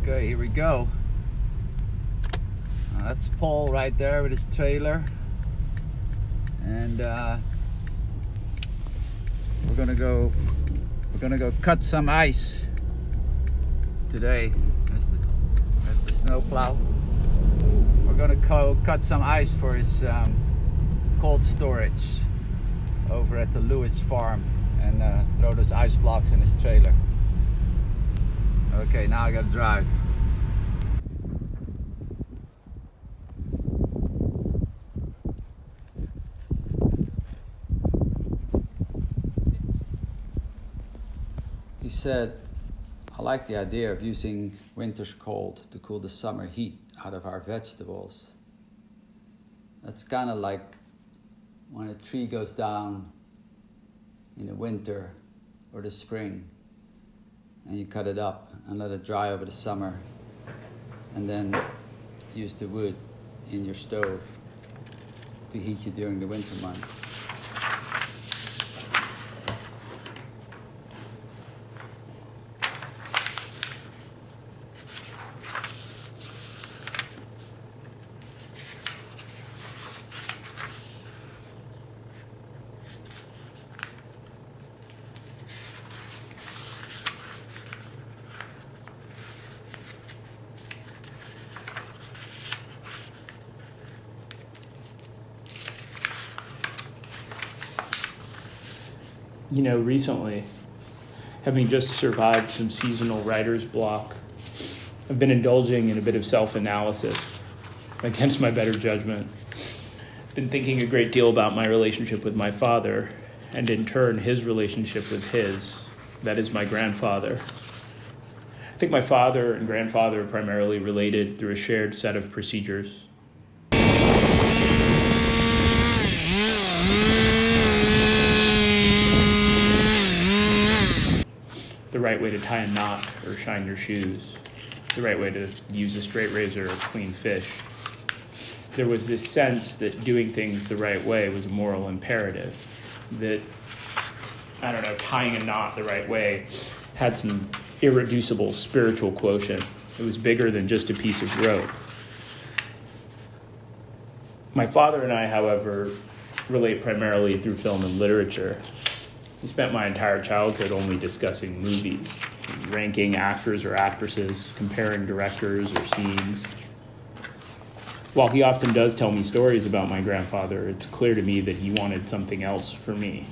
Okay, here we go. That's Paul right there with his trailer, and we're gonna go cut some ice today. That's the snow plow. We're gonna cut some ice for his cold storage over at the Lewis farm, and throw those ice blocks in his trailer. Okay, now I gotta drive. He said, I like the idea of using winter's cold to cool the summer heat out of our vegetables. That's kind of like when a tree goes down in the winter or the spring, and you cut it up and let it dry over the summer, and then use the wood in your stove to heat you during the winter months. You know, recently, having just survived some seasonal writer's block, I've been indulging in a bit of self-analysis against my better judgment. I've been thinking a great deal about my relationship with my father, and in turn, his relationship with that is my grandfather. I think my father and grandfather are primarily related through a shared set of procedures. The right way to tie a knot or shine your shoes, the right way to use a straight razor or clean fish. There was this sense that doing things the right way was a moral imperative, that, tying a knot the right way had some irreducible spiritual quotient. It was bigger than just a piece of rope. My father and I, however, relate primarily through film and literature. I spent my entire childhood only discussing movies, ranking actors or actresses, comparing directors or scenes. While he often does tell me stories about my grandfather, it's clear to me that he wanted something else for me.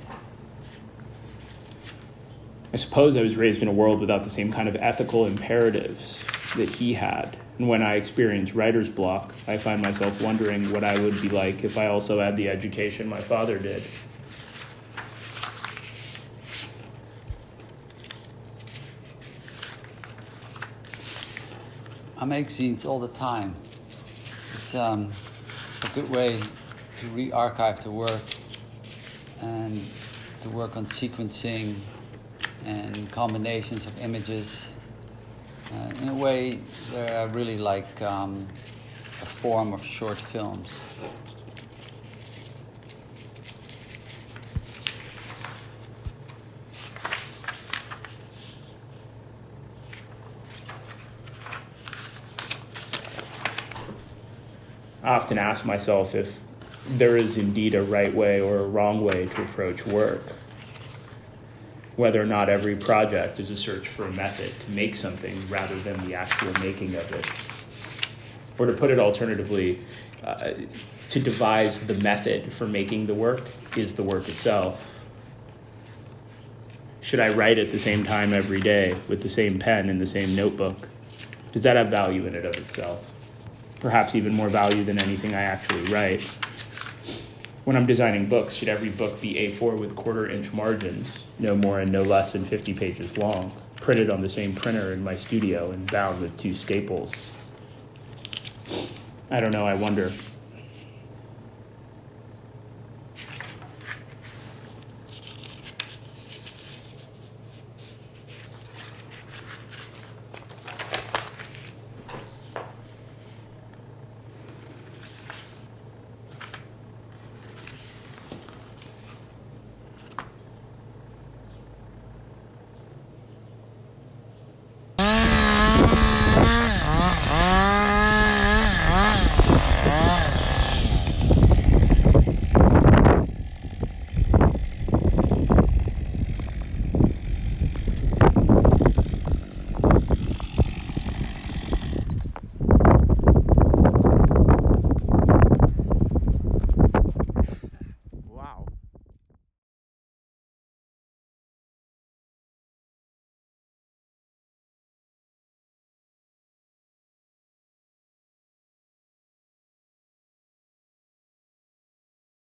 I suppose I was raised in a world without the same kind of ethical imperatives that he had. And when I experience writer's block, I find myself wondering what I would be like if I also had the education my father did. I make zines all the time. It's a good way to re-archive the work and to work on sequencing and combinations of images. In a way, they're really like a form of short films. I often ask myself if there is indeed a right way or a wrong way to approach work. Whether or not every project is a search for a method to make something rather than the actual making of it. Or to put it alternatively, to devise the method for making the work is the work itself. Should I write at the same time every day with the same pen and the same notebook? Does that have value in and of itself? Perhaps even more value than anything I actually write. When I'm designing books, should every book be A4 with 1/4-inch margins, no more and no less than 50 pages long, printed on the same printer in my studio and bound with 2 staples? I don't know, I wonder.